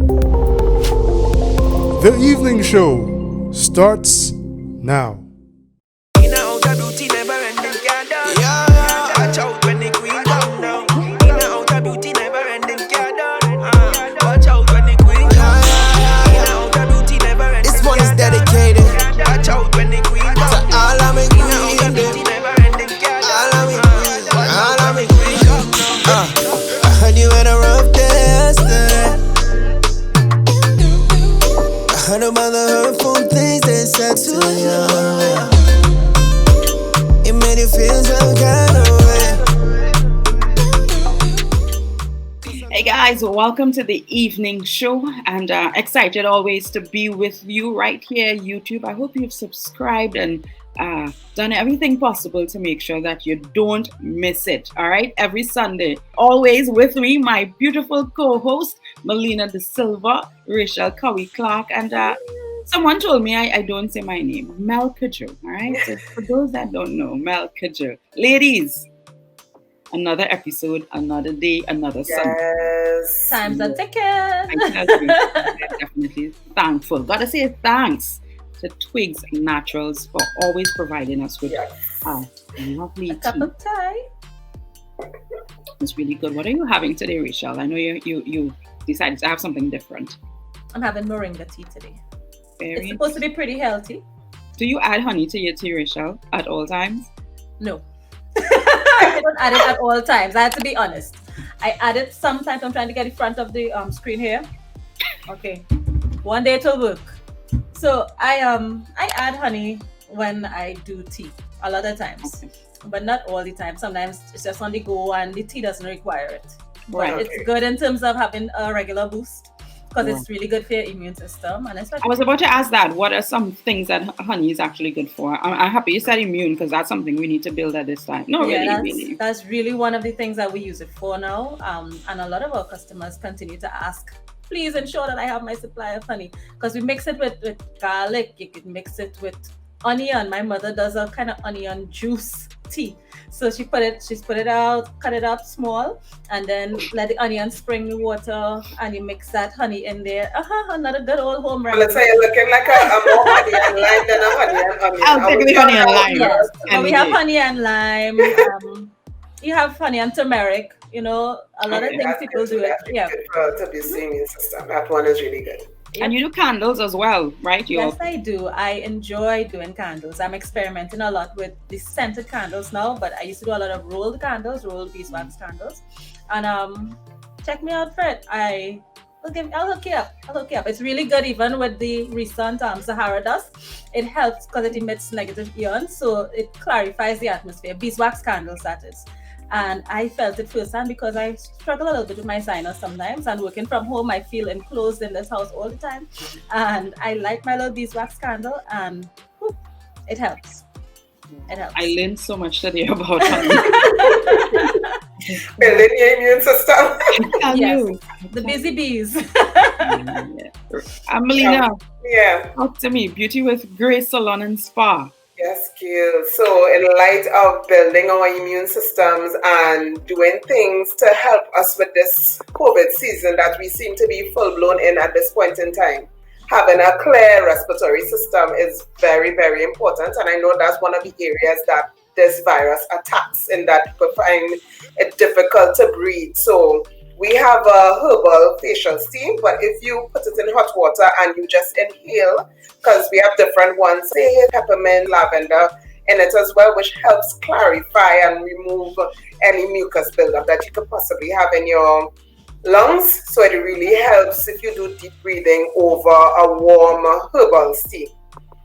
The evening show starts now. This one is dedicated to all of me queen. I heard you had a rough day yesterday. I heard about the hurtful things they said to you. It made you feel some kind of way. Hey guys, welcome to the evening show, and excited always to be with you right here, YouTube. I hope you've subscribed and done everything possible to make sure that you don't miss it. All right, every Sunday, always with me, my beautiful co-host Melina the Silva, Rachel Cowie-Clarke, and someone told me I don't say my name, Cudjoe. All right, so for those that don't know, Cudjoe. Ladies, another episode, another day, another Sunday. Time's a ticking. I'm definitely thankful. Gotta say thanks to Twigs Naturals for always providing us with lovely Cup tea. of tea. It's really good. What are you having today, Rachel? I know you decided to have something different. I'm having moringa tea today. Very It's supposed to be pretty healthy. Do you add honey to your tea, Rachel, at all times? No. I don't add it at all times. I have to be honest. I add it sometimes. I'm trying to get in front of the screen here. Okay. One day it'll work. So I add honey when I do tea a lot of times, but not all the time. Sometimes it's just on the go and the tea doesn't require it. Right. But it's good in terms of having a regular boost because it's really good for your immune system. And especially I was about to ask that. What are some things that honey is actually good for? I'm happy you said immune because that's something we need to build at this time. No, really. That's really one of the things that we use it for now. And a lot of our customers continue to ask, please ensure that I have my supply of honey, because we mix it with garlic. You could mix it with onion. My mother does a kind of onion juice tea. So she's put it out, cut it up small, and then let the onion spring the water, and you mix that honey in there. Another good old home remedy. Let's say you're looking like a more honey and lime than a honey and onion. I'll take the honey and lime. Yes. So we have honey and lime. You have honey and turmeric. You know, a lot of things people do it. Yeah. Good to be immune system. That one is really good. And you do candles as well, right? Yes, I do. I enjoy doing candles. I'm experimenting a lot with the scented candles now, but I used to do a lot of rolled beeswax candles. And check me out for it. I'll hook you up. It's really good even with the recent Sahara dust. It helps because it emits negative ions, so it clarifies the atmosphere. Beeswax candles, that is. And I felt it firsthand because I struggle a little bit with my sinus sometimes, and working from home, I feel enclosed in this house all the time. And I light my little beeswax candle, and whoop, it helps. I learned so much today about honey. Building your immune system. Yes, the busy bees. Melina, Yeah. talk to me. Beauty with Grace Salon and Spa. Yes, Gil. So in light of building our immune systems and doing things to help us with this COVID season that we seem to be full-blown in at this point in time, having a clear respiratory system is very, very important. And I know that's one of the areas that this virus attacks, in that people find it difficult to breathe. So we have a herbal facial steam, but if you put it in hot water and you just inhale, because we have different ones, say peppermint, lavender in it as well, which helps clarify and remove any mucus buildup that you could possibly have in your lungs. So it really helps if you do deep breathing over a warm herbal steam.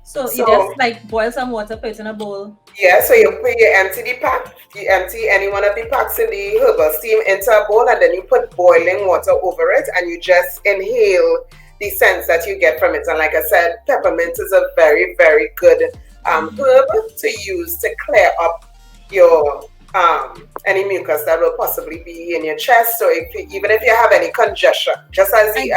So you just like boil some water, put it in a bowl. Yeah, so you empty the pack, you empty any one of the packs in the herbal steam into a bowl, and then you put boiling water over it, and you just inhale the scents that you get from it. And like I said, peppermint is a very, very good herb to use to clear up your any mucus that will possibly be in your chest, or even if you have any congestion, just as the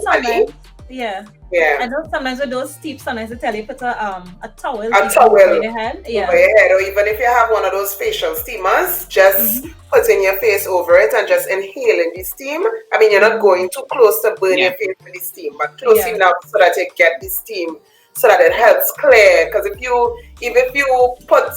honey. Yeah. Yeah. I know sometimes with those steep, sometimes they tell you put a towel. Over your head. Yeah. over your head, or even if you have one of those facial steamers, just putting your face over it and just inhaling the steam. I mean, you're not going too close to burn your face with the steam, but close enough so that you get the steam, so that it helps clear. Because if you put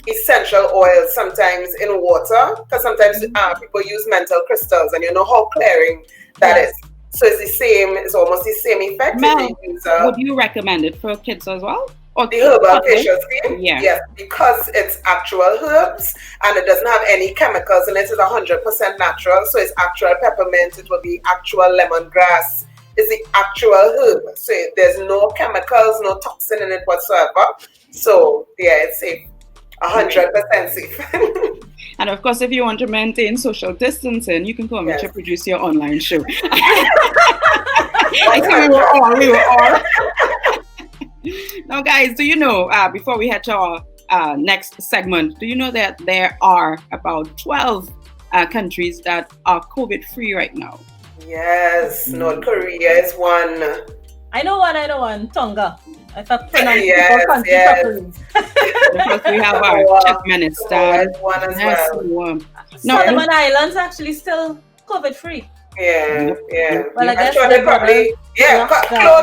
essential oils sometimes in water, because sometimes people use mental crystals, and you know how clearing that is. So it's almost the same effect. Mel, would you recommend it for kids as well? Or the herbal facial cream? Yeah. Yes, because it's actual herbs and it doesn't have any chemicals, and it is 100% natural. So it's actual peppermint, it will be actual lemongrass. It's the actual herb. So there's no chemicals, no toxin in it whatsoever. So yeah, it's safe. 100% safe. And of course, if you want to maintain social distancing, you can come and produce your online show. I think we were all. Now, guys, do you know, before we head to our next segment, do you know that there are about 12 countries that are COVID-free right now? Yes, North Korea is one. I know one, Tonga. If I pronounce properly. Because we have our Czech minister. One as well. Solomon Islands actually still COVID-free. Yeah. Well, I guess they probably close now.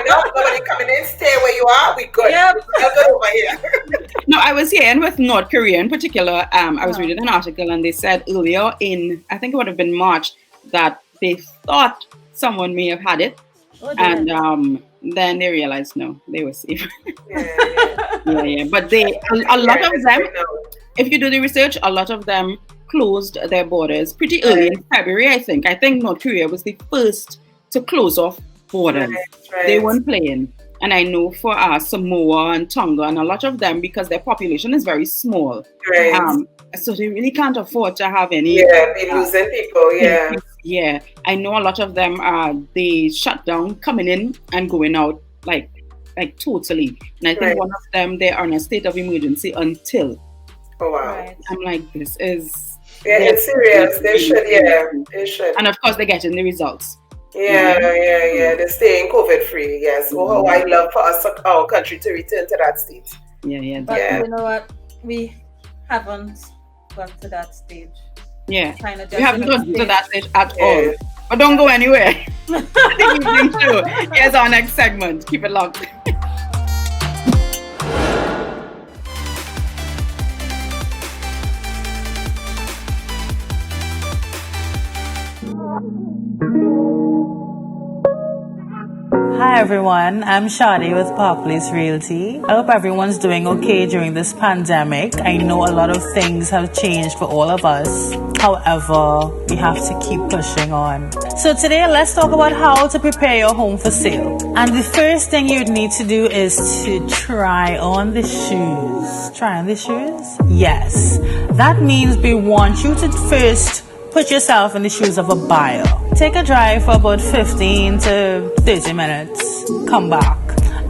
Nobody coming in. Stay where you are. We good. Yep. We're good over here. No, I was hearing with North Korea in particular. I was reading an article, and they said earlier in, I think it would have been March, that they thought someone may have had it, and then they realized no, they were safe. Yeah. But a lot of them, if you do the research, a lot of them closed their borders pretty early in February, I think. I think North Korea was the first to close off borders. Right. They weren't playing. And I know for Samoa and Tonga and a lot of them, because their population is very small. Right. So they really can't afford to have any... be losing people, Yeah. I know a lot of them, they shut down coming in and going out, like totally. And I think one of them, they are in a state of emergency until... Oh, wow. Right. I'm like, this is... Yeah, it's serious. They should. And of course, they're getting the results. Yeah. They're staying COVID-free, yes. Oh, I love for us, our country, to return to that state. Yeah. But you know what? We haven't got to that stage. Yeah. We haven't gotten to that stage at all. But don't go anywhere. Here's our next segment. Keep it locked. Hi everyone, I'm Shadi with Park Place Realty. I hope everyone's doing okay during this pandemic. I know a lot of things have changed for all of us. However, we have to keep pushing on. So today, let's talk about how to prepare your home for sale. And the first thing you'd need to do is to try on the shoes. Try on the shoes? Yes. That means we want you to first put yourself in the shoes of a buyer. Take a drive for about 15 to 30 minutes. Come back.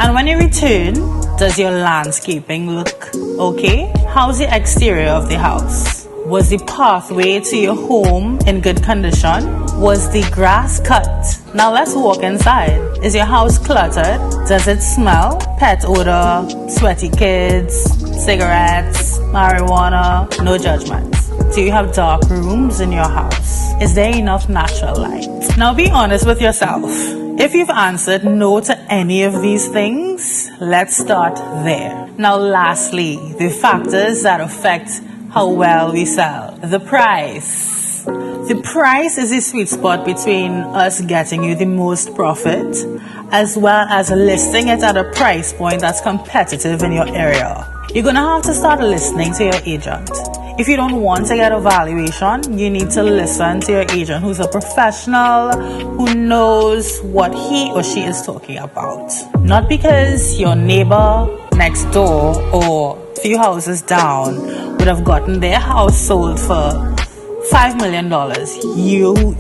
And when you return, does your landscaping look okay? How's the exterior of the house? Was the pathway to your home in good condition? Was the grass cut? Now let's walk inside. Is your house cluttered? Does it smell? Pet odor, sweaty kids, cigarettes, marijuana, no judgment. Do you have dark rooms in your house? Is there enough natural light? Now be honest with yourself. If you've answered no to any of these things, let's start there. Now lastly, the factors that affect how well we sell. The price. The price is the sweet spot between us getting you the most profit as well as listing it at a price point that's competitive in your area. You're going to have to start listening to your agent. If you don't want to get a valuation, you need to listen to your agent who's a professional, who knows what he or she is talking about. Not because your neighbor next door or a few houses down would have gotten their house sold for $5 million,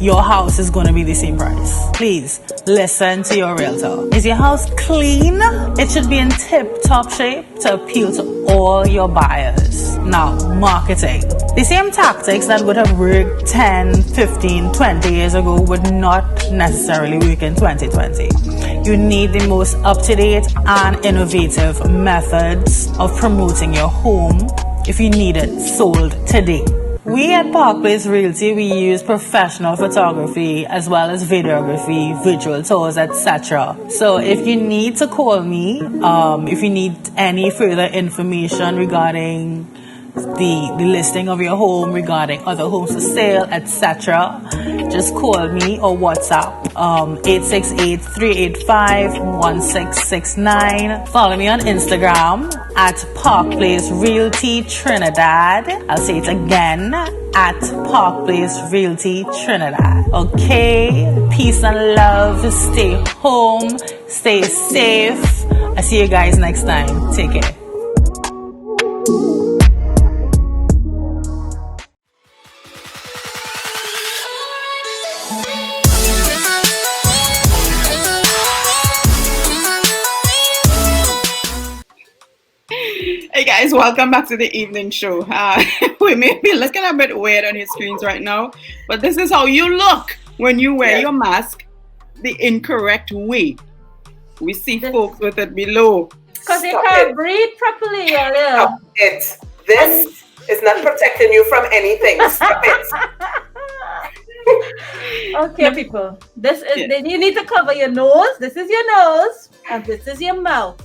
your house is going to be the same price. Please listen to your realtor. Is your house clean? It should be in tip-top shape to appeal to all your buyers. Now, marketing. The same tactics that would have worked 10, 15, 20 years ago would not necessarily work in 2020. You need the most up-to-date and innovative methods of promoting your home if you need it sold today. We at Park Place Realty, we use professional photography as well as videography, virtual tours, etc. So if you need to call me, if you need any further information regarding the listing of your home, regarding other homes for sale, etc., just call me or WhatsApp 868-385-1669. Follow me on Instagram at Park Place Realty Trinidad. I'll say it again, at Park Place Realty Trinidad. Okay, peace and love. Stay home, stay safe. I'll see you guys next time. Take care. Hey guys, welcome back to the evening show. We may be looking a bit weird on your screens right now, but this is how you look when you wear your mask the incorrect way. We see folks with it below. Because you can't breathe properly. Stop it. This is not protecting you from anything. Stop it. Okay, people. This is then you need to cover your nose. This is your nose, and this is your mouth.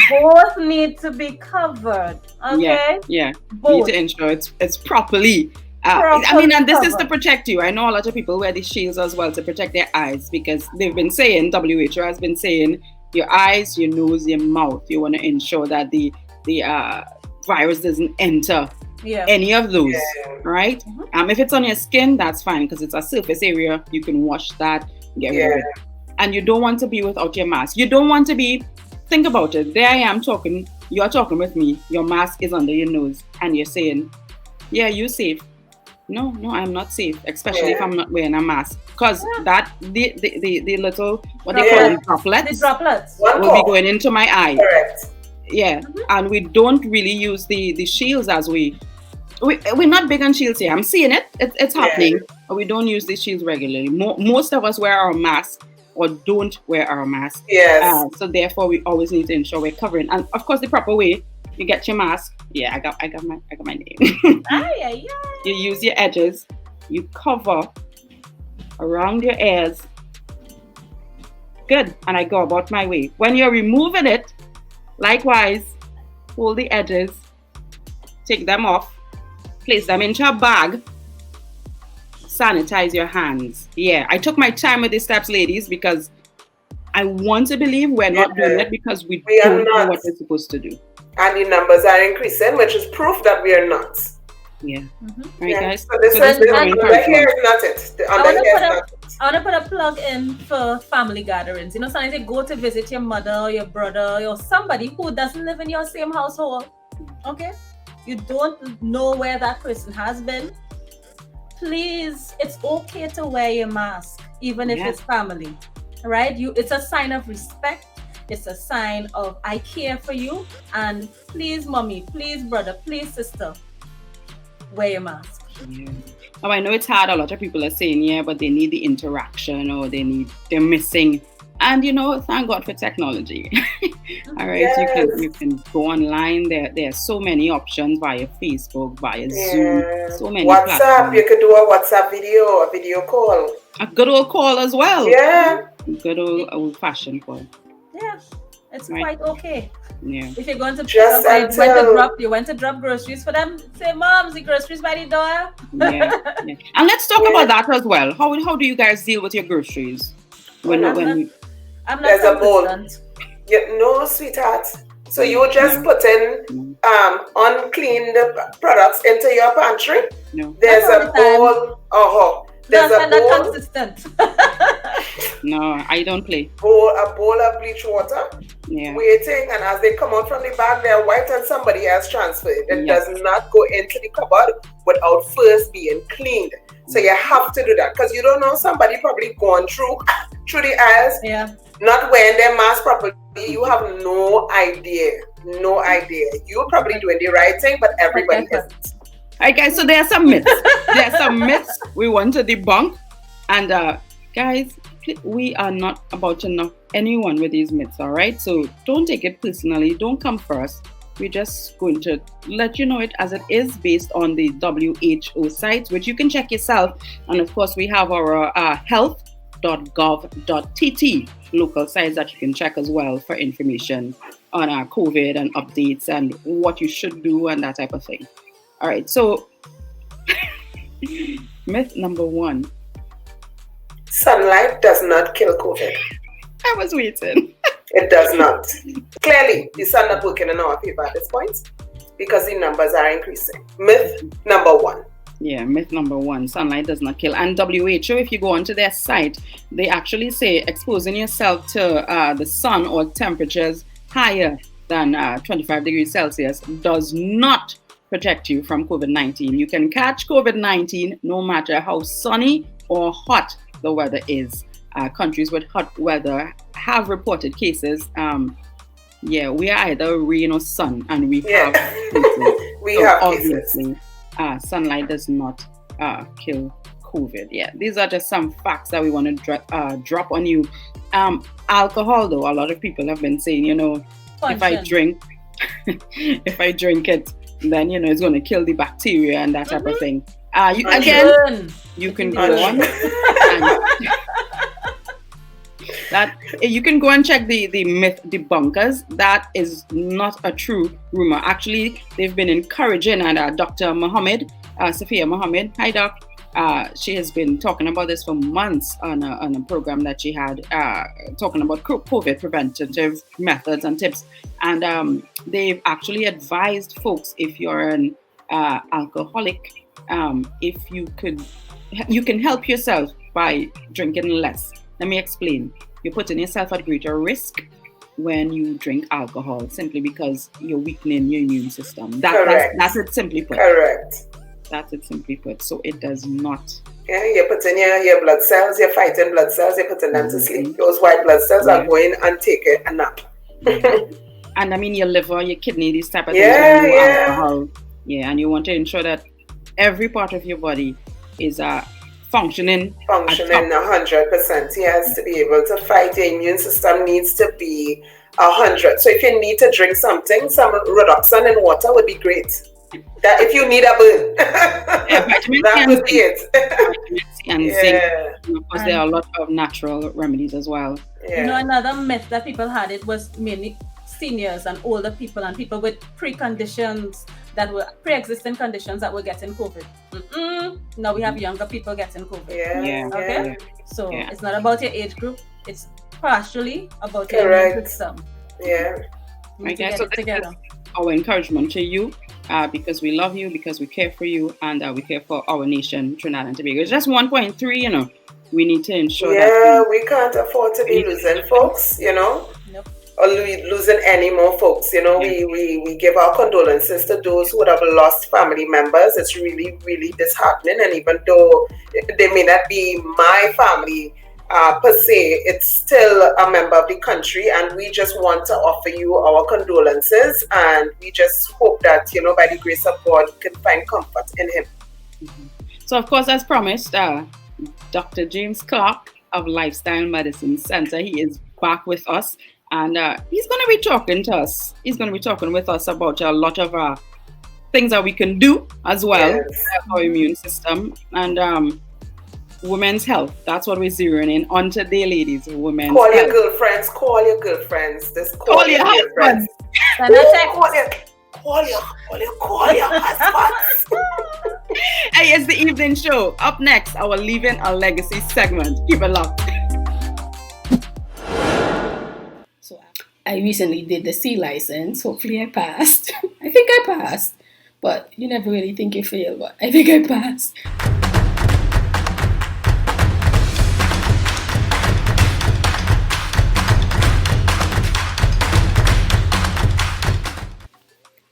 Both need to be covered. Okay. Yeah. Both. You need to ensure it's properly. I mean, and this is to protect you. I know a lot of people wear these shields as well to protect their eyes because they've been saying, WHO has been saying, your eyes, your nose, your mouth. You want to ensure that the virus doesn't enter any of those, right? Mm-hmm. If it's on your skin, that's fine because it's a surface area. You can wash that, get rid of it. And you don't want to be without your mask. You don't want to be, think about it. There I am talking, you're talking with me. Your mask is under your nose and you're saying, yeah, you're safe. No, I'm not safe, especially if I'm not wearing a mask. Because that, the little, what they call them, droplets, will be going into my eye. Correct. Yeah, and we don't really use the shields as we're not big on shields here. I'm seeing it. It's happening. But we don't use these shields regularly. Most of us wear our mask or don't wear our mask. Yes. So therefore, we always need to ensure we're covering. And of course, the proper way, you get your mask. Yeah, I got my name. You use your edges. You cover around your ears. Good. And I go about my way. When you're removing it, likewise, hold the edges, take them off, place them into a bag, sanitize your hands. Yeah, I took my time with these steps, ladies, because I want to believe we're not doing it because we don't know what we're supposed to do. And the numbers are increasing, which is proof that we are not. Yeah. Right, guys? So this is not it. I want to put a plug in for family gatherings. You know, sometimes you go to visit your mother or your brother or somebody who doesn't live in your same household. Okay? You don't know where that person has been. Please, it's okay to wear your mask, even if it's family. Right? It's a sign of respect. It's a sign of I care for you. And please, mommy, please, brother, please, sister, wear your mask. Yeah. Oh, I know it's hard. A lot of people are saying, but they need the interaction or they're missing. And thank God for technology. All right, you can go online. There are so many options via Facebook, via Zoom, so many WhatsApp, platforms. you could do a WhatsApp video, a video call. A good old call as well. Yeah. Good old-fashioned call. Yeah, it's quite okay. Yeah. If you're going to you went to drop groceries for them, say, Mom, the groceries by the door. Yeah. And let's talk about that as well. How do you guys deal with your groceries? I'm not there's a bowl. No, sweetheart. So you just put in uncleaned products into your pantry. No. There's a bowl. There's a bowl. Consistent. No, I don't play. A bowl of bleach water. Yeah. Waiting, and as they come out from the bag, they're white and somebody has transferred. It does not go into the cupboard without first being cleaned. So you have to do that because you don't know, somebody probably gone through the aisles, not wearing their mask properly. You have no idea. You're probably doing the right thing, but everybody isn't. All right, guys, so there are some myths. We want to debunk. And guys, we are not about to knock anyone with these myths, all right? So don't take it personally. Don't come for us. We're just going to let you know it as it is based on the WHO sites, which you can check yourself. And of course, we have our health.gov.tt local sites that you can check as well for information on our COVID and updates and what you should do and that type of thing. All right, so myth number 1. Sunlight does not kill COVID. I was waiting. It does not. Clearly, the sun not working in our favor at this point because the numbers are increasing. Myth number 1. Yeah, myth number 1. Sunlight does not kill. And WHO, if you go onto their site, they actually say exposing yourself to the sun or temperatures higher than 25 degrees Celsius does not protect you from COVID-19. You can catch COVID-19 no matter how sunny or hot the weather is. Countries with hot weather have reported cases. We are either rain or sun, and we have cases. Obviously, sunlight does not kill COVID. Yeah, these are just some facts that we want to drop on you. Alcohol, though, a lot of people have been saying, if I drink it, then it's going to kill the bacteria and that type of thing. You can go on. You can go and check the myth debunkers. That is not a true rumor. Actually, they've been encouraging, and Dr. Sophia Mohammed, hi doc, she has been talking about this for months on a program that she had talking about COVID preventative methods and tips. And they've actually advised folks, if you're an alcoholic, if you can help yourself by drinking less. Let me explain. You're putting yourself at greater risk when you drink alcohol, simply because you're weakening your immune system. That's it simply put. Correct. That's it simply put. So it does not. Yeah, you're putting your blood cells, you're fighting blood cells, you're putting them to sleep. Those white blood cells are going and take a nap. And I mean, your liver, your kidney, these type of things. Alcohol. Yeah, and you want to ensure that every part of your body is functioning 100%. Yes, to be able to fight, your immune system needs to be 100. So if you need to drink something, some Redoxon in water would be great. That if you need a burn, that would be it. Vitamin C and zinc. And of course, there are a lot of natural remedies as well. Yeah. Another myth that people had, it was mainly seniors and older people and people with pre-existing conditions that were getting COVID. Now we have younger people getting COVID. Yeah. So it's not about your age group, it's partially about your immune system. Yeah. Okay, so this is our encouragement to you, because we love you, because we care for you, and we care for our nation, Trinidad and Tobago. It's just 1.3, we need to ensure that we can't afford to be losing folks, Nope. or losing any more folks. We give our condolences to those who would have lost family members. It's really, really disheartening. And even though they may not be my family per se, it's still a member of the country, and we just want to offer you our condolences, and we just hope that, by the grace of God, you can find comfort in him. So, of course, as promised, Dr. James Clark of Lifestyle Medicine Center, he is back with us. And he's going to be talking to us. He's going to be talking with us about a lot of things that we can do as well for our immune system and women's health. That's what we're zeroing in on today, ladies. Women's Call health. your girlfriends. Call your girlfriends. Just call your husbands. Call your husbands. Hey, it's the evening show. Up next, our Leaving a Legacy segment. Keep it locked. I recently did the C license. Hopefully I passed. I think I passed. But you never really think you fail, but I think I passed.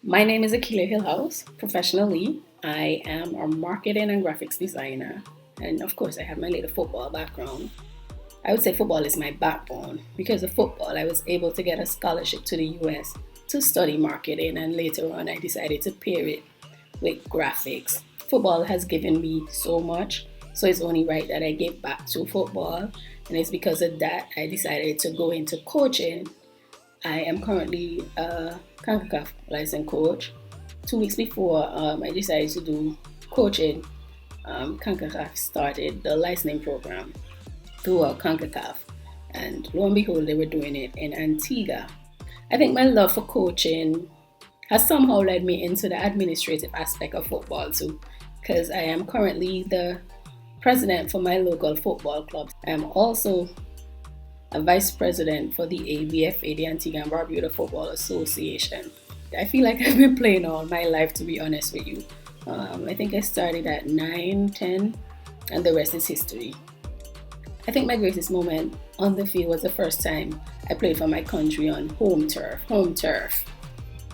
My name is Akeilah Hillhouse. Professionally, I am a marketing and graphics designer. And of course, I have my little football background. I would say football is my backbone. Because of football, I was able to get a scholarship to the US to study marketing, and later on I decided to pair it with graphics. Football has given me so much, so it's only right that I give back to football, and it's because of that I decided to go into coaching. I am currently a CONCACAF licensed coach. 2 weeks before I decided to do coaching, CONCACAF started the licensing program throughout CONCACAF, and lo and behold, they were doing it in Antigua. I think my love for coaching has somehow led me into the administrative aspect of football too, because I am currently the president for my local football club. I am also a vice president for the ABFA, the Antigua and Barbuda Football Association. I feel like I've been playing all my life, to be honest with you. I think I started at 9, 10, and the rest is history. I think my greatest moment on the field was the first time I played for my country on home turf. Home turf.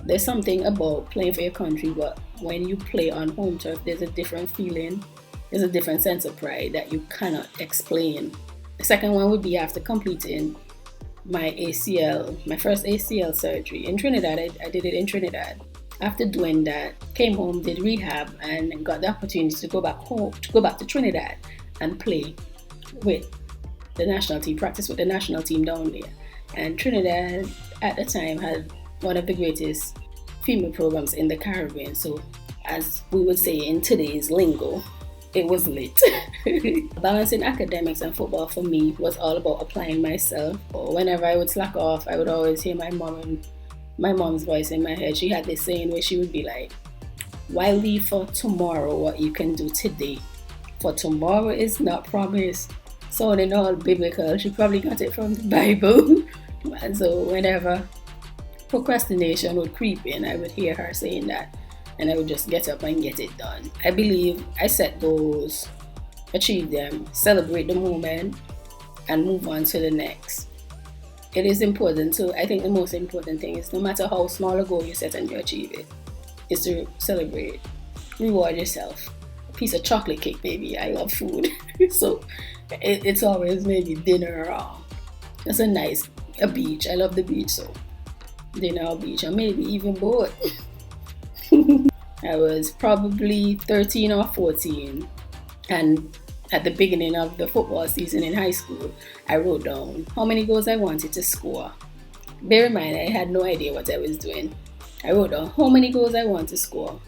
There's something about playing for your country, but when you play on home turf, there's a different feeling. There's a different sense of pride that you cannot explain. The second one would be after completing my ACL, my first ACL surgery in Trinidad. I did it in Trinidad. After doing that, came home, did rehab, and got the opportunity to go back home, to go back to Trinidad and play with the national team, practice with the national team down there. And Trinidad at the time had one of the greatest female programs in the Caribbean. So as we would say in today's lingo, it was lit. Balancing academics and football for me was all about applying myself. Whenever I would slack off, I would always hear my mom's voice in my head. She had this saying where she would be like, why leave for tomorrow what you can do today? For tomorrow is not promised. Sounding all biblical. She probably got it from the Bible. And so whenever procrastination would creep in, I would hear her saying that, and I would just get up and get it done. I believe I set goals, achieve them, celebrate the moment, and move on to the next. It is important to, I think the most important thing is no matter how small a goal you set and you achieve it, is to celebrate, reward yourself. A piece of chocolate cake, baby. I love food. So it's always maybe dinner or just a beach. I love the beach, so dinner or beach, or maybe even both. I was probably 13 or 14, and at the beginning of the football season in high school, I wrote down how many goals I wanted to score. Bear in mind, I had no idea what I was doing. I wrote down how many goals I want to score,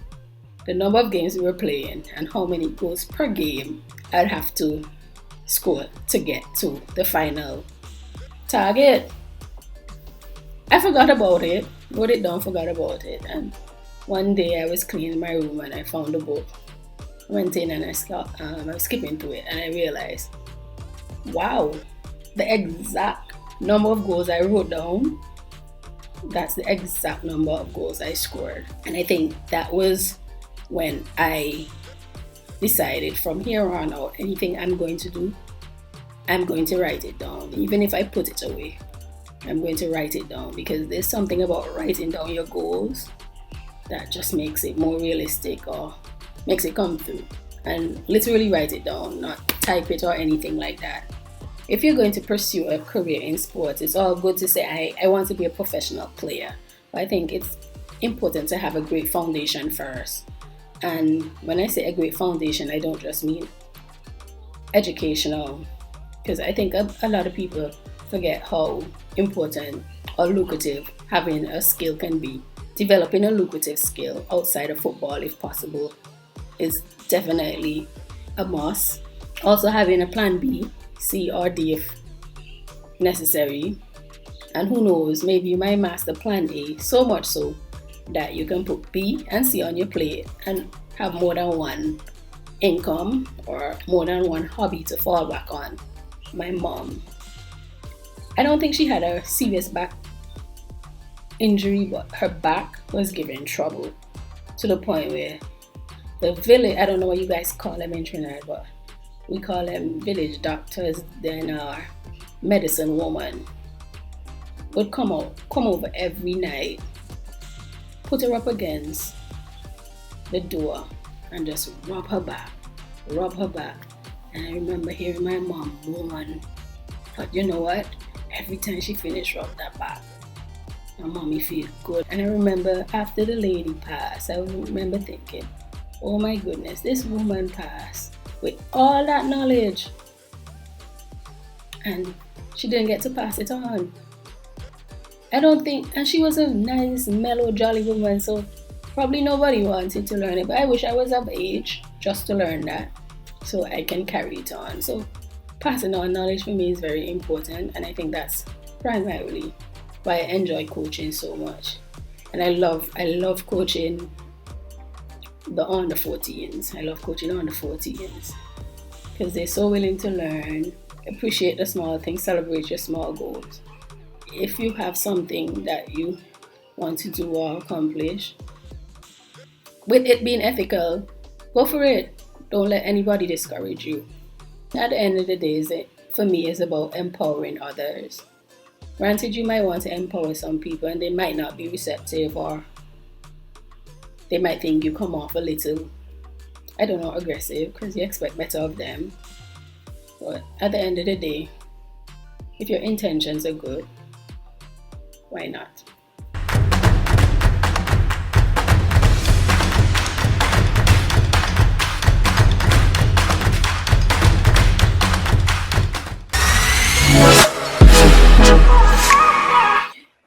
the number of games we were playing, and how many goals per game I'd have to score to get to the final target. I forgot about it, wrote it down, forgot about it, and one day I was cleaning my room and I found a book. Went in and I was skipping through it, and I realized, wow, the exact number of goals I wrote down, that's the exact number of goals I scored. And I think that was when I decided from here on out, anything I'm going to do, I'm going to write it down. Even if I put it away, I'm going to write it down, because there's something about writing down your goals that just makes it more realistic or makes it come through. And literally write it down, not type it or anything like that. If you're going to pursue a career in sports, it's all good to say, I want to be a professional player. But I think it's important to have a great foundation first. And when I say a great foundation, I don't just mean educational, because I think a lot of people forget how important or lucrative having a skill can be. Developing a lucrative skill outside of football, if possible, is definitely a must. Also having a plan B, C, or D if necessary. And who knows, maybe you might master plan A so much so that you can put B and C on your plate and have more than one income or more than one hobby to fall back on. My mom, I don't think she had a serious back injury, but her back was giving trouble to the point where the village, I don't know what you guys call them in Trinidad, but we call them village doctors, then our medicine woman would come over every night, put her up against the door and just rub her back. And I remember hearing my mom moan. But you know what? Every time she finished rub that back, my mommy feel good. And I remember after the lady passed, I remember thinking, oh my goodness, this woman passed with all that knowledge. And she didn't get to pass it on. I don't think, and she was a nice, mellow, jolly woman, so probably nobody wanted to learn it. But I wish I was of age just to learn that, so I can carry it on. So passing on knowledge for me is very important, and I think that's primarily why I enjoy coaching so much. And I love coaching the under 14s. I love coaching the under 14s because they're so willing to learn, appreciate the small things, celebrate your small goals. If you have something that you want to do or accomplish, with it being ethical, go for it. Don't let anybody discourage you. At the end of the day, for me, it's about empowering others. Granted, you might want to empower some people and they might not be receptive, or they might think you come off a little, I don't know, aggressive because you expect better of them. But at the end of the day, if your intentions are good, why not?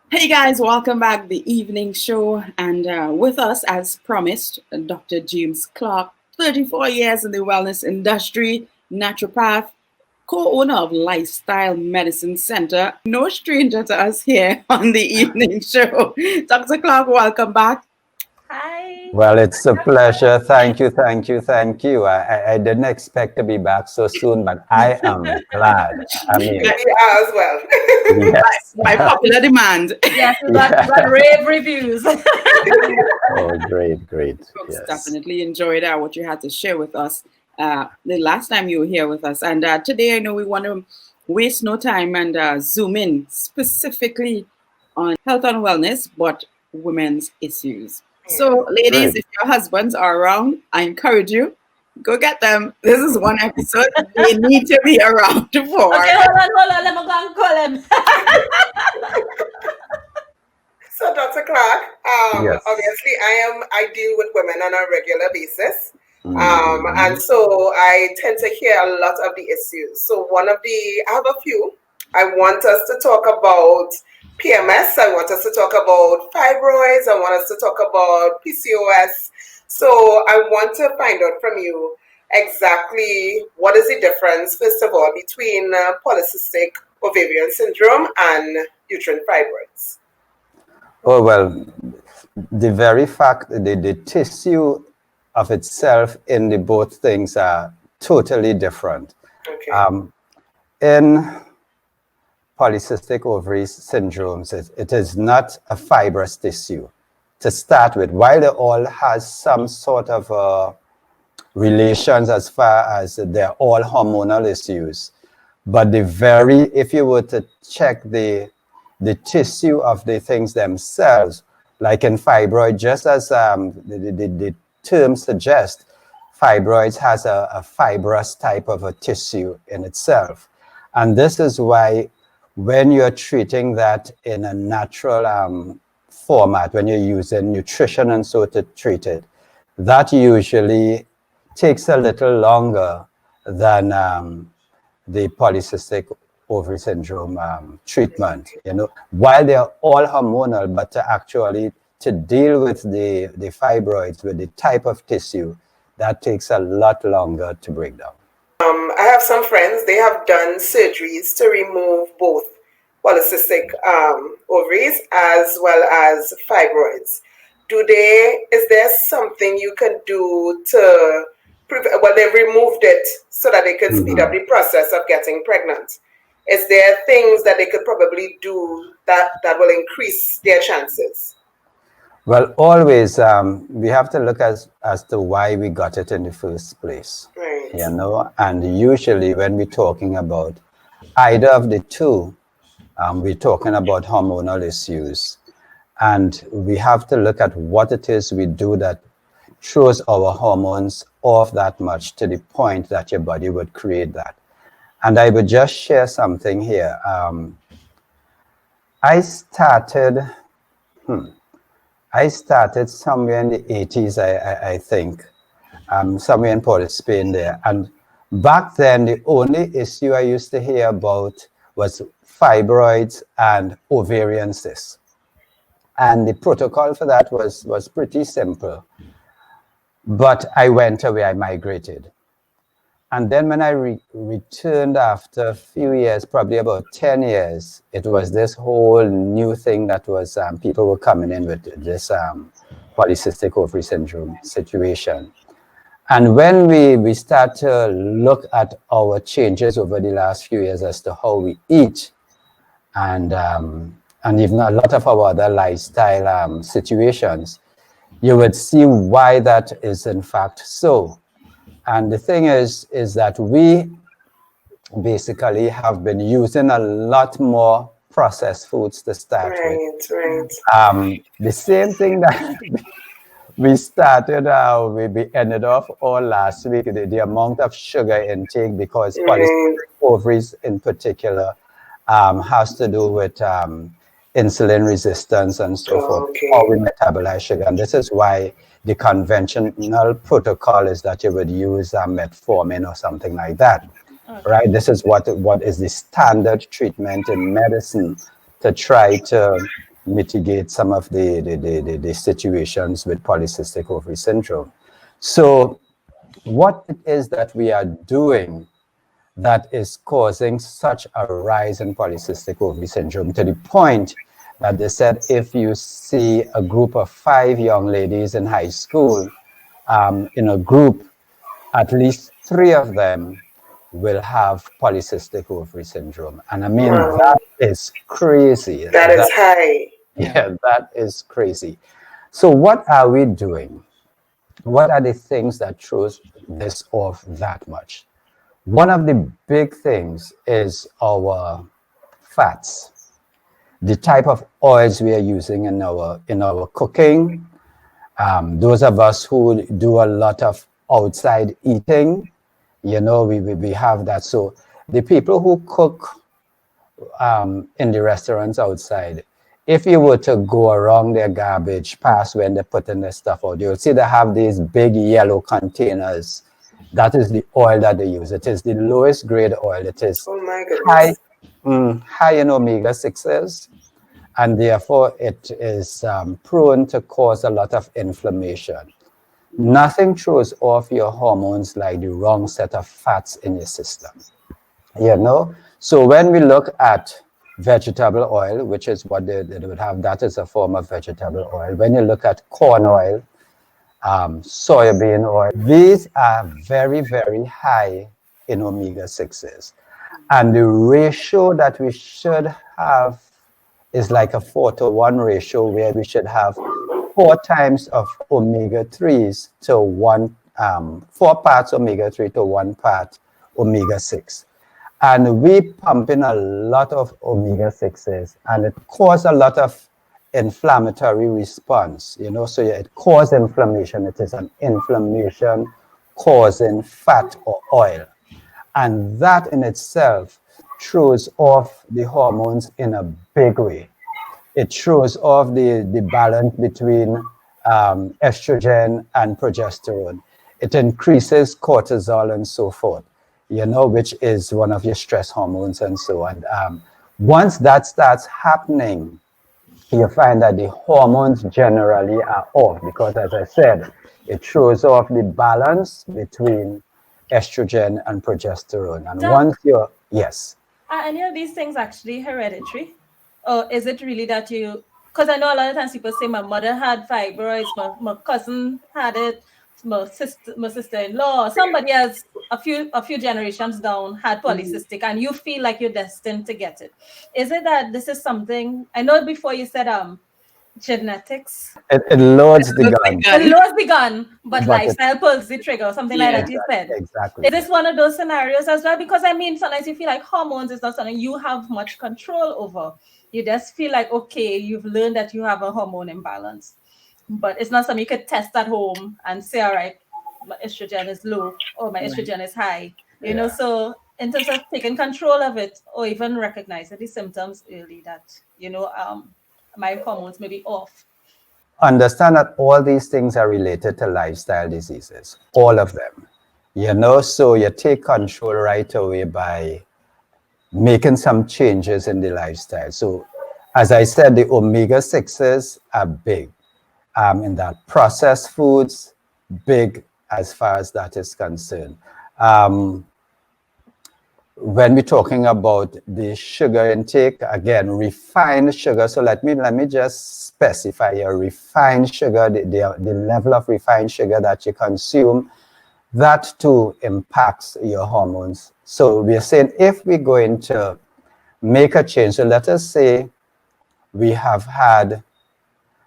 Hey guys, welcome back, the evening show, and with us, as promised, Dr. James Clarke, 34 years in the wellness industry, naturopath, co-owner of Lifestyle Medicine Center, no stranger to us here on the evening show. Dr. Clarke, welcome back. Hi. Well, it's a pleasure. Thank you. I didn't expect to be back so soon, but I am glad. I mean, We are as well. yes. By popular demand. Yes, we got rave reviews. Oh, great. Folks Yes. definitely enjoyed what you had to share with us the last time you were here with us. And today I know we want to waste no time and zoom in specifically on health and wellness, but women's issues. So, ladies, if your husbands are around, I encourage you, go get them. This is one episode they need to be around for. Okay, hold on. Let me go and call him. So, Dr. Clarke, Yes. obviously I deal with women on a regular basis. And so I tend to hear a lot of the issues. So I have a few. I want us to talk about PMS. I want us to talk about fibroids. I want us to talk about PCOS. So I want to find out from you exactly what is the difference, first of all, between polycystic ovarian syndrome and uterine fibroids. Oh, well, the very fact that the tissue of itself in the both things are totally different. Okay. In polycystic ovary syndromes, it is not a fibrous tissue to start with. While they all has some sort of relations as far as they're all hormonal issues, but if you were to check the tissue of the things themselves, like in fibroid, just as the term suggests, fibroids has a fibrous type of a tissue in itself. And this is why when you're treating that in a natural format, when you're using nutrition and so to treat it, that usually takes a little longer than the polycystic ovary syndrome treatment. While they're all hormonal, but to deal with the fibroids, with the type of tissue, that takes a lot longer to break down. I have some friends, they have done surgeries to remove both polycystic ovaries as well as fibroids. Is there something you can do to prevent, well, they've removed it so that they can speed up the process of getting pregnant. Is there things that they could probably do that will increase their chances? Well, always we have to look as to why we got it in the first place. Right. And usually when we're talking about either of the two, we're talking about hormonal issues. And we have to look at what it is we do that throws our hormones off that much to the point that your body would create that. And I would just share something here. I started somewhere in the 80s, I think, somewhere in Port of Spain there. And back then, the only issue I used to hear about was fibroids and ovarian cysts. And the protocol for that was pretty simple. But I went away, I migrated. And then when I returned after a few years, probably about 10 years, it was this whole new thing that was, people were coming in with this polycystic ovary syndrome situation. And when we start to look at our changes over the last few years as to how we eat, and even a lot of our other lifestyle situations, you would see why that is in fact so. And the thing is that we basically have been using a lot more processed foods to start with. Right. The same thing that we started, we ended off all last week, the amount of sugar intake, because polycystic ovaries in particular has to do with insulin resistance and so forth, how we metabolize sugar. And this is why the conventional protocol is that you would use metformin or something like that, right? This is what is the standard treatment in medicine to try to mitigate some of the situations with polycystic ovary syndrome. So what it is that we are doing that is causing such a rise in polycystic ovary syndrome, to the point that they said if you see a group of 5 young ladies in high school, in a group, at least 3 of them will have polycystic ovary syndrome. And I mean, that is crazy. That is high. Yeah, that is crazy. So what are we doing? What are the things that throws this off that much? One of the big things is our fats. The type of oils we are using in our cooking. Those of us who do a lot of outside eating, you know, we have that. So the people who cook in the restaurants outside, if you were to go around their garbage past when they're putting their stuff out, you'll see they have these big yellow containers. That is the oil that they use. It is the lowest grade oil. It is high in omega-6s, and therefore it is prone to cause a lot of inflammation. Nothing throws off your hormones like the wrong set of fats in your system. You know? So when we look at vegetable oil, which is what they would have, that is a form of vegetable oil. When you look at corn oil, soybean oil, these are very, very high in omega-6s. And the ratio that we should have is like a 4-to-1 ratio, where we should have 4 times of omega-3s to 1, 4 parts omega-3 to 1 part omega-6. And we pump in a lot of omega-6s, and it causes a lot of inflammatory response, you know, so it causes inflammation. It is an inflammation causing fat or oil. And that in itself throws off the hormones in a big way. It throws off the balance between estrogen and progesterone. It increases cortisol and so forth, you know, which is one of your stress hormones and so on. Once that starts happening, you find that the hormones generally are off, because, as I said, it throws off the balance between estrogen and progesterone. And once you're, yes. Are any of these things actually hereditary? Or is it really that you, because I know a lot of times people say my mother had fibroids, my cousin had it, my sister-in-law, somebody else a few generations down had polycystic, and you feel like you're destined to get it. Is it that this is something, I know before you said genetics? It loads the gun. It loads the gun, but lifestyle pulls the trigger, something like that you said. Exactly. It is one of those scenarios as well, because I mean, sometimes you feel like hormones is not something you have much control over. You just feel like, okay, you've learned that you have a hormone imbalance, but it's not something you could test at home and say, all right, my estrogen is low or my estrogen is high. You know, so in terms of taking control of it or even recognizing the symptoms early that, you know, my hormones may be off. Understand that all these things are related to lifestyle diseases, all of them. You know, so you take control right away by making some changes in the lifestyle. So, as I said, the omega-6s are big in that. Processed foods, big as far as that is concerned. When we're talking about the sugar intake, again, refined sugar. So let me just specify your refined sugar, the level of refined sugar that you consume. That too impacts your hormones. So we're saying if we're going to make a change, so let us say we have had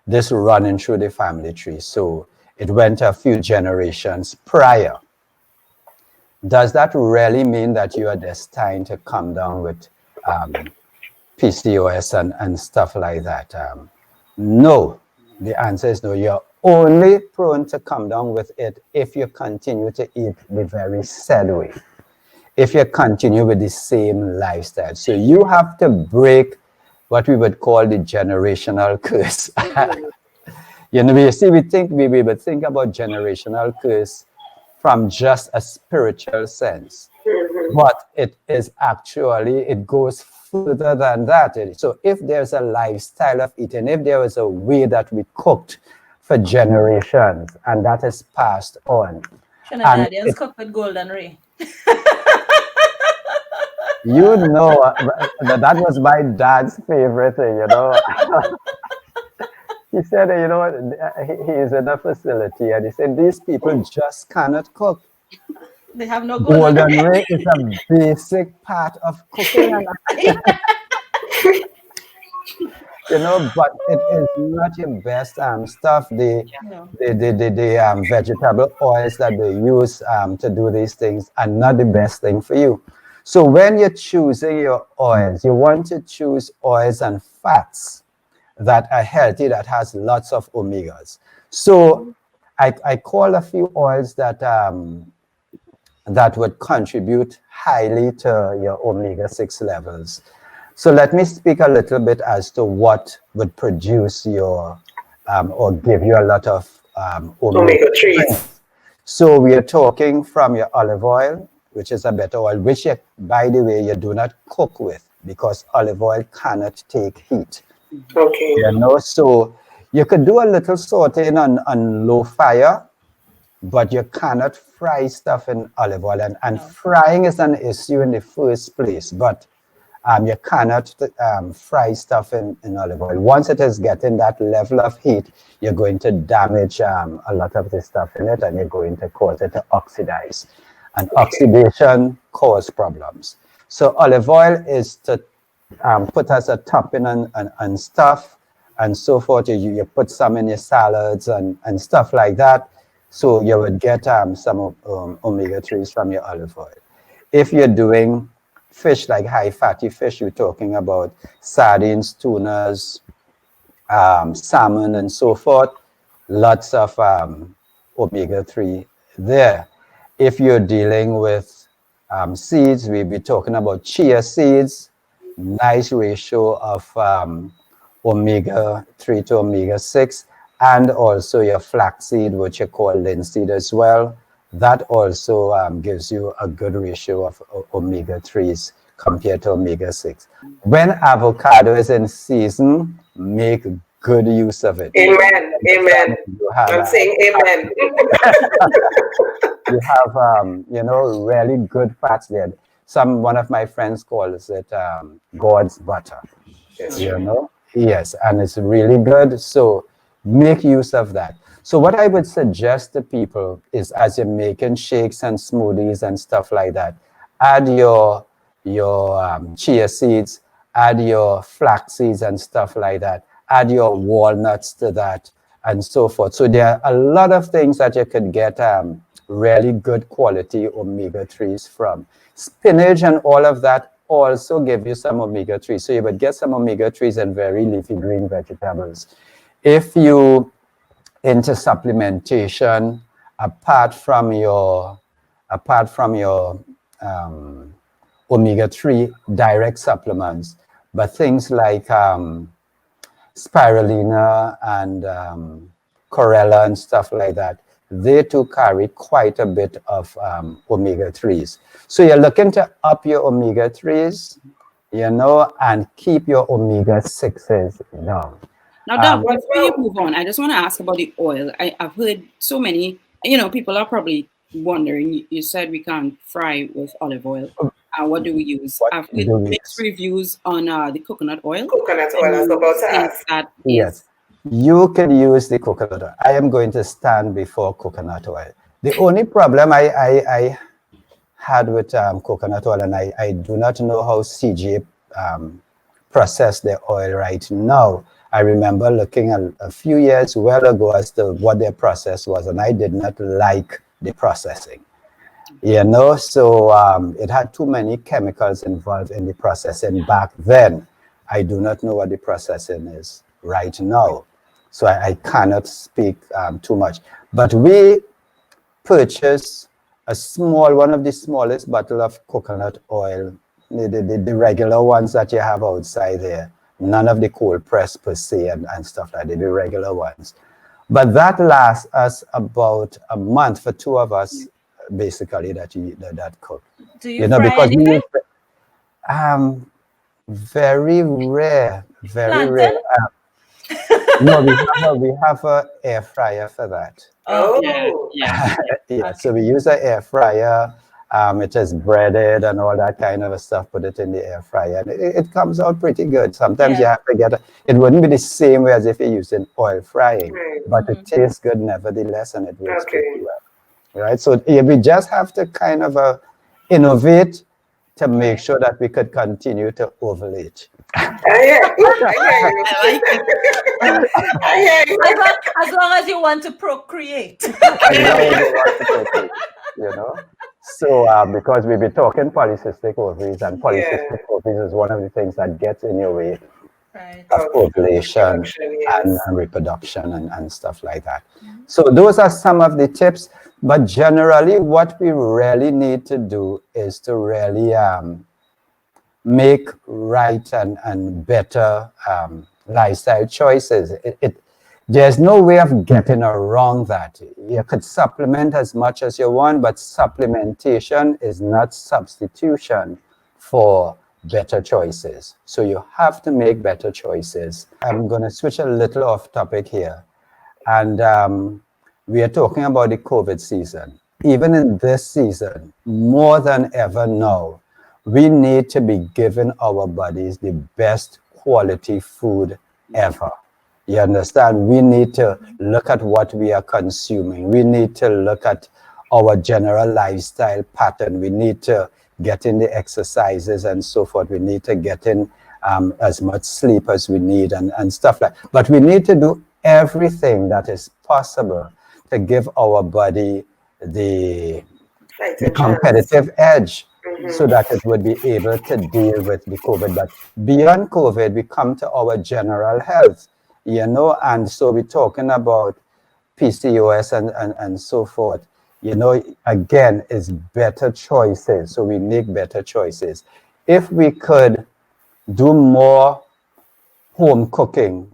this running through the family tree. So it went a few generations prior. Does that really mean that you are destined to come down with PCOS and stuff like that? No. The answer is no. You're only prone to come down with it if you continue to eat the very said way, if you continue with the same lifestyle. So you have to break what we would call the generational curse. You know, we would think about generational curse from just a spiritual sense. But it is actually, it goes further than that. So if there's a lifestyle of eating, if there is a way that we cooked for generations and that is passed on. Trinidadians cook with golden ray. You know, that was my dad's favorite thing, you know. He said, you know, he is in a facility and he said, these people just cannot cook. They have no golden ray is a basic part of cooking. You know, but it is not your best stuff. The vegetable oils that they use to do these things are not the best thing for you. So when you're choosing your oils, you want to choose oils and fats that are healthy, that has lots of omegas. So I call a few oils that that would contribute highly to your omega-6 levels. So let me speak a little bit as to what would produce your or give you a lot of omega-3s. So we are talking from your olive oil, which is a better oil, which, by the way, you do not cook with because olive oil cannot take heat. Okay. You know, so you could do a little sauteing on low fire, but you cannot fry stuff in olive oil. And frying is an issue in the first place, but you cannot fry stuff in olive oil. Once it is getting that level of heat, you're going to damage a lot of the stuff in it, and you're going to cause it to oxidize. And oxidation causes problems. So olive oil is to put as a topping and stuff and so forth. You put some in your salads and stuff like that. So you would get some omega-3s from your olive oil. If you're doing fish, like high fatty fish, you're talking about sardines, tunas, salmon, and so forth, lots of omega-3 there. If you're dealing with seeds, we'll be talking about chia seeds, nice ratio of omega-3 to omega-6, and also your flaxseed, which you call linseed as well. That also gives you a good ratio of omega-3s compared to omega-6. When avocado is in season, make good use of it. Amen. Amen. I'm saying amen. You have, you know, really good fats there. One of my friends calls it God's butter. Yes. You know? Yes, and it's really good. So make use of that. So what I would suggest to people is, as you're making shakes and smoothies and stuff like that, add your chia seeds, add your flax seeds and stuff like that, add your walnuts to that, and so forth. So there are a lot of things that you could get really good quality omega-3s from. Spinach and all of that also give you some omega-3. So you would get some omega-3s and very leafy green vegetables. If you into supplementation, apart from your omega-3 direct supplements, but things like spirulina and chlorella and stuff like that, they too carry quite a bit of omega-3s. So you're looking to up your omega-3s, and keep your omega-6s down. Now, Doc, before you move on, I just want to ask about the oil. I've heard so many, people are probably wondering, you said we can't fry with olive oil. What do we use? I've heard mixed reviews on the coconut oil. Coconut oil, I was about to ask. Yes, you can use the coconut oil. I am going to stand before coconut oil. The only problem I had with coconut oil, and I do not know how CJ process their oil right now. I remember looking a few years well ago as to what their process was, and I did not like the processing. So it had too many chemicals involved in the processing back then. I do not know what the processing is right now, so I cannot speak too much. But we purchased one of the smallest bottle of coconut oil, the regular ones that you have outside there. None of the cold press per se and stuff like that, the regular ones. But that lasts us about a month for two of us, basically, that cook. Do you fry because anything? Very rare. No, we have an air fryer for that. Oh, yeah. Yeah, so we use an air fryer. It is breaded and all that kind of stuff, put it in the air fryer. And it comes out pretty good. Sometimes you have to it wouldn't be the same way as if you're using oil frying, but it tastes good nevertheless, and it works pretty well. Right? So we just have to kind of innovate to make sure that we could continue to ovulate. I like it. As long as you want to procreate. So because we've been talking polycystic ovaries, and polycystic ovaries is one of the things that gets in your way of ovulation and reproduction and stuff like that. So those are some of the tips, but generally what we really need to do is to really make right and better lifestyle choices. There's no way of getting around that. You could supplement as much as you want, but supplementation is not substitution for better choices. So you have to make better choices. I'm going to switch a little off topic here. And we are talking about the COVID season. Even in this season, more than ever now, we need to be giving our bodies the best quality food ever. You understand? We need to look at what we are consuming. We need to look at our general lifestyle pattern. We need to get in the exercises and so forth. We need to get in as much sleep as we need and stuff like that. But we need to do everything that is possible to give our body the competitive edge so that it would be able to deal with the COVID. But beyond COVID, we come to our general health. And so we're talking about PCOS and so forth. Again, it's better choices. So we make better choices. If we could do more home cooking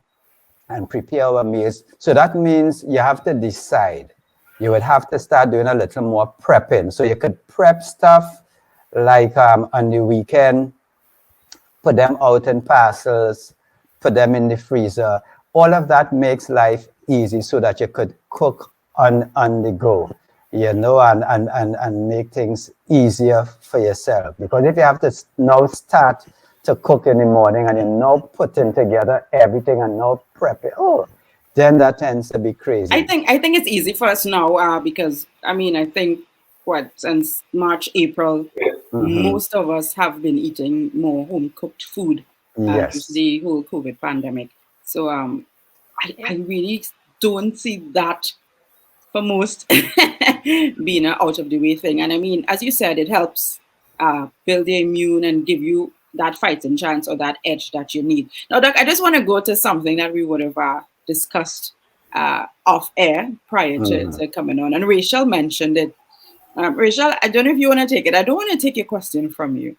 and prepare our meals, so that means you have to decide. You would have to start doing a little more prepping. So you could prep stuff like on the weekend, put them out in parcels, put them in the freezer. All of that makes life easy so that you could cook on the go, and make things easier for yourself. Because if you have to now start to cook in the morning and you're now putting together everything and now prepping, then that tends to be crazy. I think it's easy for us now because I think since March, April, most of us have been eating more home cooked food due to the whole COVID pandemic. So I really don't see that for most being an out of the way thing. And as you said, it helps build the immune and give you that fighting chance or that edge that you need. Now, Doc, I just want to go to something that we would have discussed off air prior to coming on, and Rachel mentioned it. Rachel, I don't know if you want to take it. I don't want to take your question from you.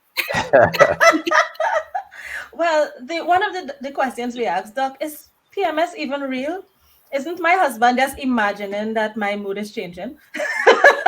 Well, one of the questions we asked, Doc, is PMS even real? Isn't my husband just imagining that my mood is changing?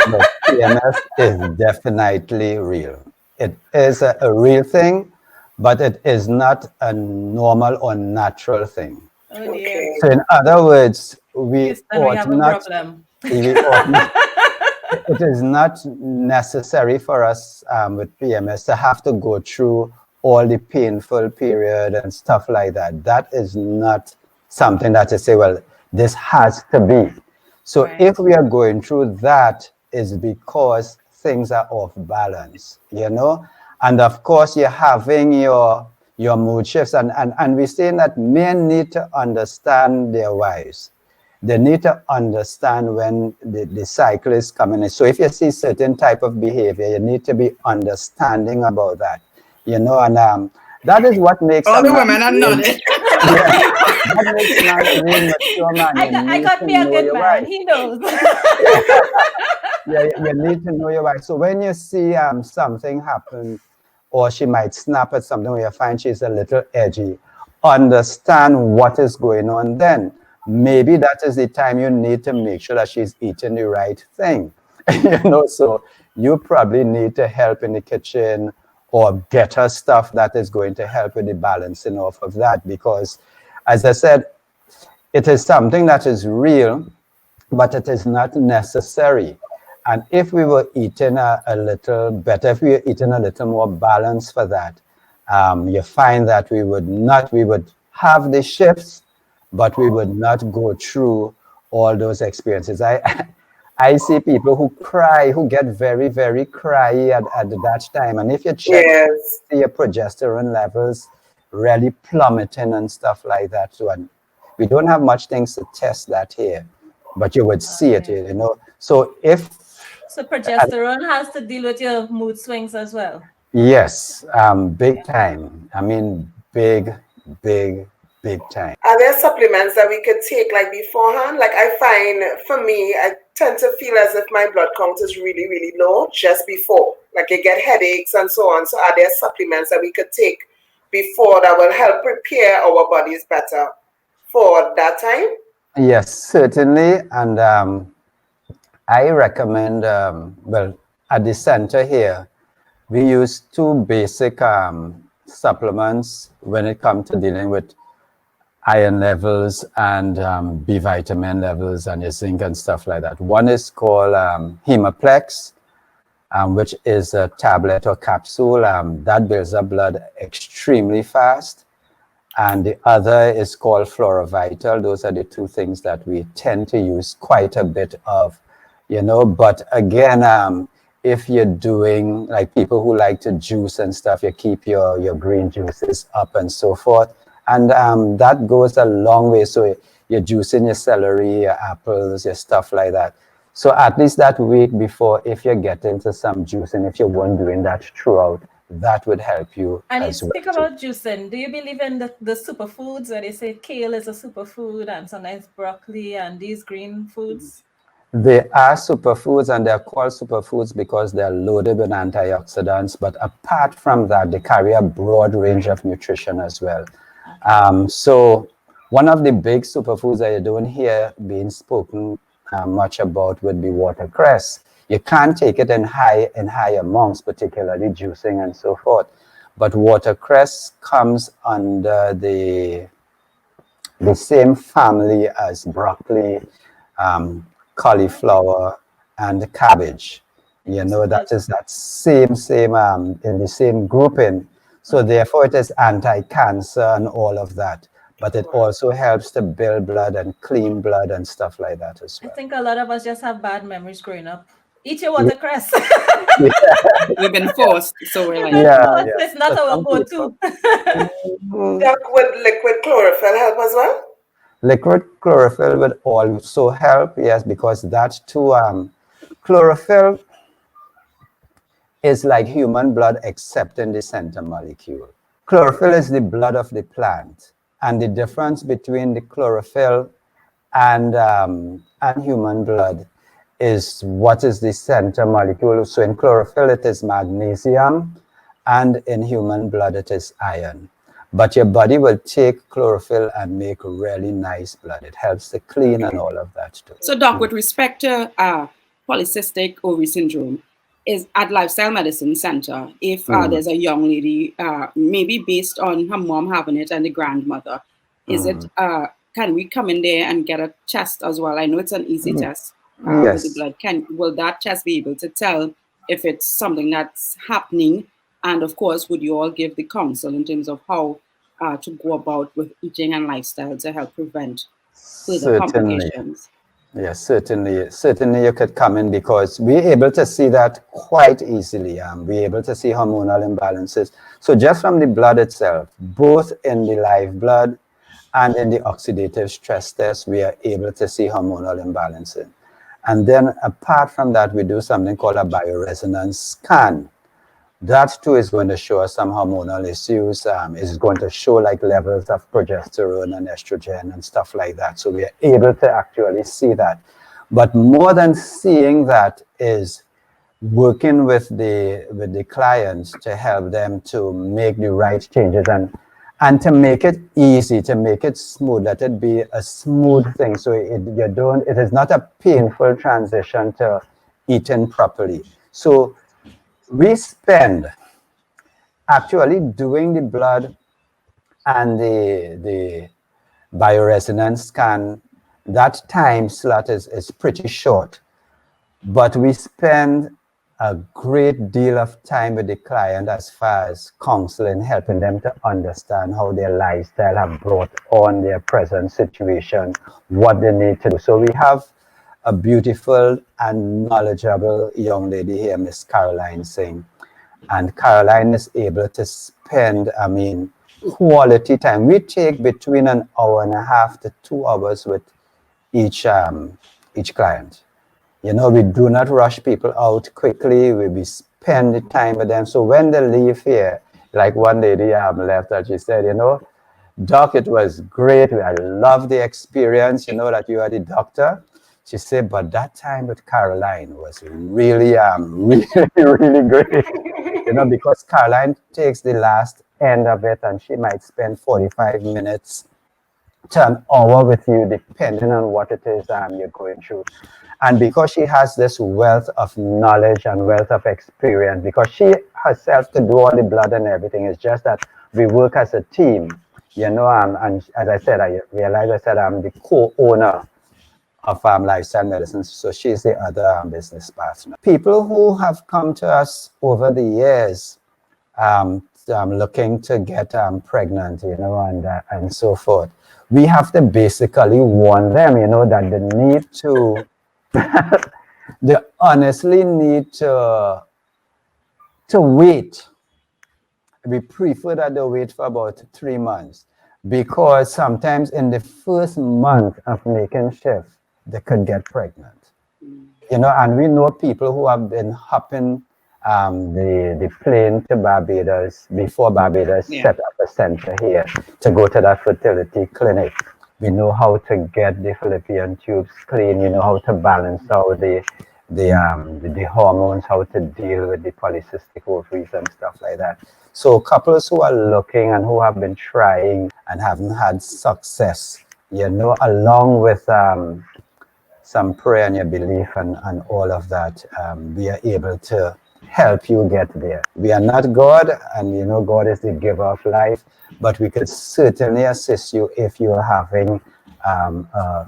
No, PMS is definitely real. It is a real thing, but it is not a normal or natural thing. Oh dear. Okay. So in other words, we We ought have a not, problem. it is not necessary for us with PMS to have to go through all the painful period and stuff like that. That is not something that you say, well, this has to be. So Right. if we are going through that, is because things are off balance, you know? And of course, you're having your mood shifts. And we're saying that men need to understand their wives. They need to understand when the cycle is coming in. So if you see certain type of behavior, you need to be understanding about that, you know? And that is what makes All the women are nodding. that makes man a real mature man. I got me a good man. He knows. Yeah, you need to know your wife. So when you see something happen, or she might snap at something where you find she's a little edgy, understand what is going on then. Maybe that is the time you need to make sure that she's eating the right thing. You know, so you probably need to help in the kitchen or get her stuff that is going to help with the balancing off of that. Because, as I said, it is something that is real, but it is not necessary. And if we were eating a little better, if we were eating a little more balance for that, you find that we would have the shifts, but we would not go through all those experiences. I see people who cry, who get very, very cryy at that time. And if you check your progesterone levels really plummeting and stuff like that too, and we don't have much things to test that here, but you would see it, you know. So progesterone has to deal with your mood swings as well. Yes, big time. I mean, big time. Are there supplements that we could take like beforehand? Like I find for me, I tend to feel as if my blood count is really, really low just before. Like I get headaches and so on. So are there supplements that we could take before that will help prepare our bodies better for that time? Yes, certainly. And I recommend, well, at the center here, we use two basic supplements when it comes to dealing with iron levels and B vitamin levels and your zinc and stuff like that. One is called Hemaplex, which is a tablet or capsule that builds up blood extremely fast. And the other is called Flora-Vital. Those are the two things that we tend to use quite a bit of, you know. But again, if you're doing, like people who like to juice and stuff, you keep your green juices up and so forth. And that goes a long way. So you're juicing your celery, your apples, your stuff like that. So at least that week before, if you get into some juicing, if you weren't doing that throughout, that would help you. And you speak about juicing. Do you believe in the superfoods where they say kale is a superfood and sometimes broccoli and these green foods? They are superfoods, and they're called superfoods because they're loaded with antioxidants. But apart from that, they carry a broad range of nutrition as well. So one of the big superfoods that you don't hear being spoken much about would be watercress. You can't take it in high amounts, particularly juicing and so forth. But watercress comes under the same family as broccoli, cauliflower, and cabbage. You know, that is that same in the same grouping. So therefore it is anti-cancer and all of that. But it also helps to build blood and clean blood and stuff like that as well. I think a lot of us just have bad memories growing up. Eat your watercress. We've been forced, so we're like, it's not our go-to. Would liquid chlorophyll help as well? Liquid chlorophyll would also help, yes, because that too, chlorophyll is like human blood except in the center molecule. Chlorophyll is the blood of the plant, and the difference between the chlorophyll and human blood is what is the center molecule. So in chlorophyll, it is magnesium, and in human blood, it is iron. But your body will take chlorophyll and make really nice blood. It helps to clean and all of that too. So, Doc, with respect to polycystic ovary syndrome, is at Lifestyle Medicine Center, if there's a young lady, maybe based on her mom having it and the grandmother, is it, can we come in there and get a test as well? I know it's an easy test with the blood. Will that test be able to tell if it's something that's happening? And of course, would you all give the counsel in terms of how to go about with eating and lifestyle to help prevent further complications? Yes, certainly. Certainly you could come in because we're able to see that quite easily. We're able to see hormonal imbalances. So just from the blood itself, both in the live blood and in the oxidative stress test, we are able to see hormonal imbalances. And then apart from that, we do something called a bioresonance scan. That too is going to show us some hormonal issues. It's going to show like levels of progesterone and estrogen and stuff like that. So we are able to actually see that. But more than seeing that is working with the clients to help them to make the right changes and to make it easy, to make it smooth, let it be a smooth thing. So it is not a painful transition to eating properly. So we spend actually doing the blood and the bioresonance scan, that time slot is pretty short, but we spend a great deal of time with the client as far as counseling, helping them to understand how their lifestyle have brought on their present situation, what they need to do. So we have a beautiful and knowledgeable young lady here, Miss Caroline Singh. And Caroline is able to spend, quality time. We take between an hour and a half to 2 hours with each client. You know, we do not rush people out quickly. We spend the time with them. So when they leave here, like one lady left and she said, you know, Doc, it was great. I love the experience, you know, that you are the doctor. She said, but that time with Caroline was really, really great. You know, because Caroline takes the last end of it and she might spend 45 minutes to an hour with you, depending on what it is you're going through. And because she has this wealth of knowledge and wealth of experience, because she herself can do all the blood and everything, it's just that we work as a team, you know, and as I said, I realized I'm the co-owner of Lifestyle Medicine, so she's the other business partner. People who have come to us over the years looking to get pregnant, you know, and so forth, we have to basically warn them, you know, that they need to, they honestly need to wait. We prefer that they wait for about 3 months, because sometimes in the first month of making shift, they could get pregnant. You know, and we know people who have been hopping the plane to Barbados before Barbados set up a center here to go to that fertility clinic. We know how to get the fallopian tubes clean. You know how to balance out the hormones, how to deal with the polycystic ovaries and stuff like that. So couples who are looking and who have been trying and haven't had success, you know, along with some prayer and your belief and all of that, we are able to help you get there. We are not God, and you know, God is the giver of life, but we could certainly assist you if you are having a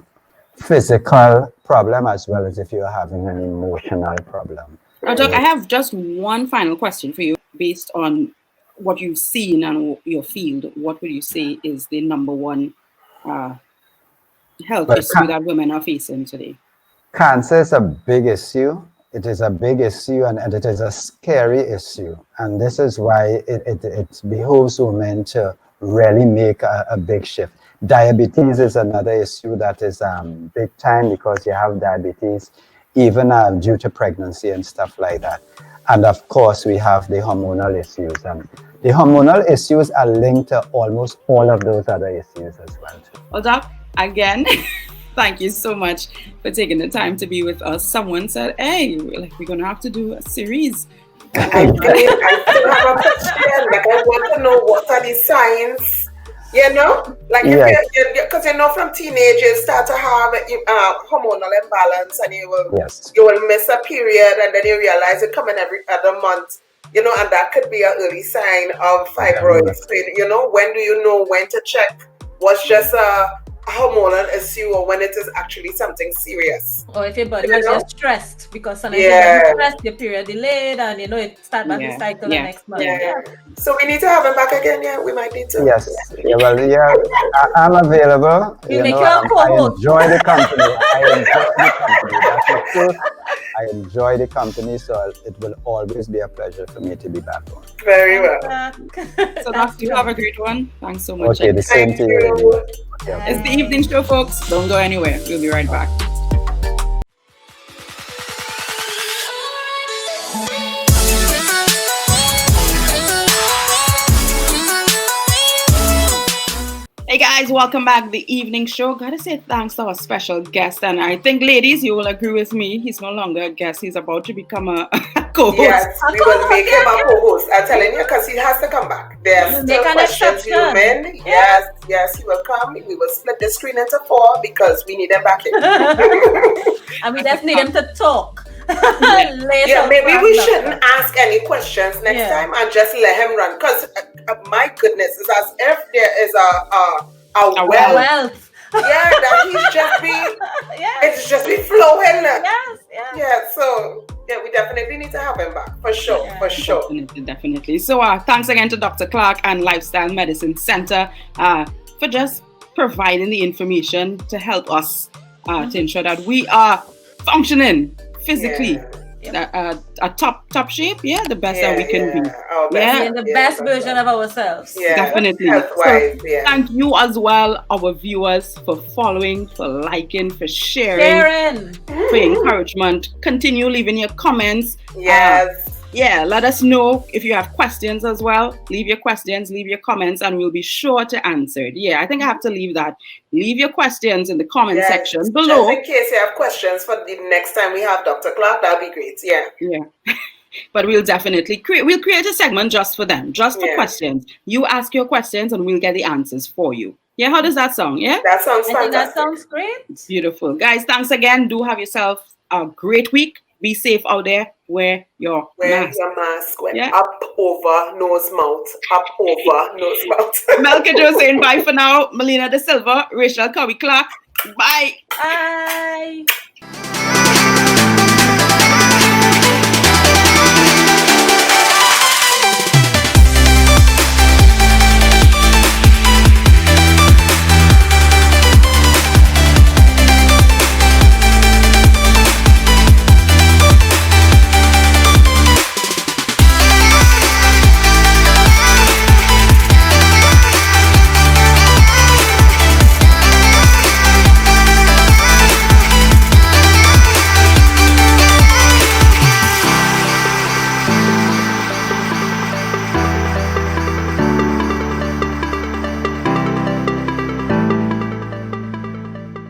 physical problem as well as if you are having an emotional problem. Doc, I have just one final question for you. Based on what you've seen and your field, what would you say is the number one health issue that women are facing today? Cancer is a big issue. It is a big issue, and it is a scary issue. And this is why it behooves women to really make a big shift. Diabetes is another issue that is big time, because you have diabetes even due to pregnancy and stuff like that. And of course, we have the hormonal issues. And the hormonal issues are linked to almost all of those other issues as well. Well, Doc, again, Thank you so much for taking the time to be with us. Someone said, hey, we're going to have to do a series. I still have a question. Like, I want to know what are the signs, like because from teenage you start to have hormonal imbalance, and you will miss a period, and then you realize it coming every other month, and that could be an early sign of fibroids. When do you know when to check what's just a hormonal issue or when it is actually something serious? Or if your body was just stressed, because sometimes you're stressed, your period delayed, and it starts back the cycle the next month. So we need to have him back again. We might need to. Yes. I'm available. We'll make you a co-host. I enjoy the company. That's the truth. I enjoy the company, so it will always be a pleasure for me to be back on. Very well. So Doc, you have a great one. Thanks so much. Okay, the same to you. It's the evening show, folks. Don't go anywhere. We'll be right back. Hey guys, welcome back to the evening show. Gotta say thanks to our special guest, and I think, ladies, you will agree with me. He's no longer a guest; he's about to become a co-host. Yes, we will make him a co-host. I'm telling you, because he has to come back. There's still questions, human. Yes, he will come. We will split the screen into 4 because we need him back in. And we just need him to talk. Maybe we shouldn't ask any questions next time and just let him run. Because my goodness, it's as if there is a wealth. That he's just it's just be flowing. So we definitely need to have him back for sure. Definitely. So thanks again to Dr. Clarke and Lifestyle Medicine Center for just providing the information to help us to ensure that we are functioning physically a top shape, the best that we can be. The best version of ourselves. Definitely. Health-wise, thank you as well, our viewers, for following, for liking, for sharing. For encouragement. Continue leaving your comments. Let us know if you have questions as well. Leave your questions, leave your comments, and we'll be sure to answer it. I think I have to leave that. Leave your questions in the comment section below. Just in case you have questions for the next time we have Dr. Clarke, that'll be great. But we'll definitely create a segment just for them, just for questions. You ask your questions and we'll get the answers for you. How does that sound? That sounds fantastic. That sounds great. Beautiful. Guys, thanks again. Do have yourself a great week. Be safe out there. Wear your mask. Up over nose mouth. Up over nose mouth. Mel Cudjoe saying bye for now. Melina de Silva, Rachel Cowie-Clarke. Bye. Bye.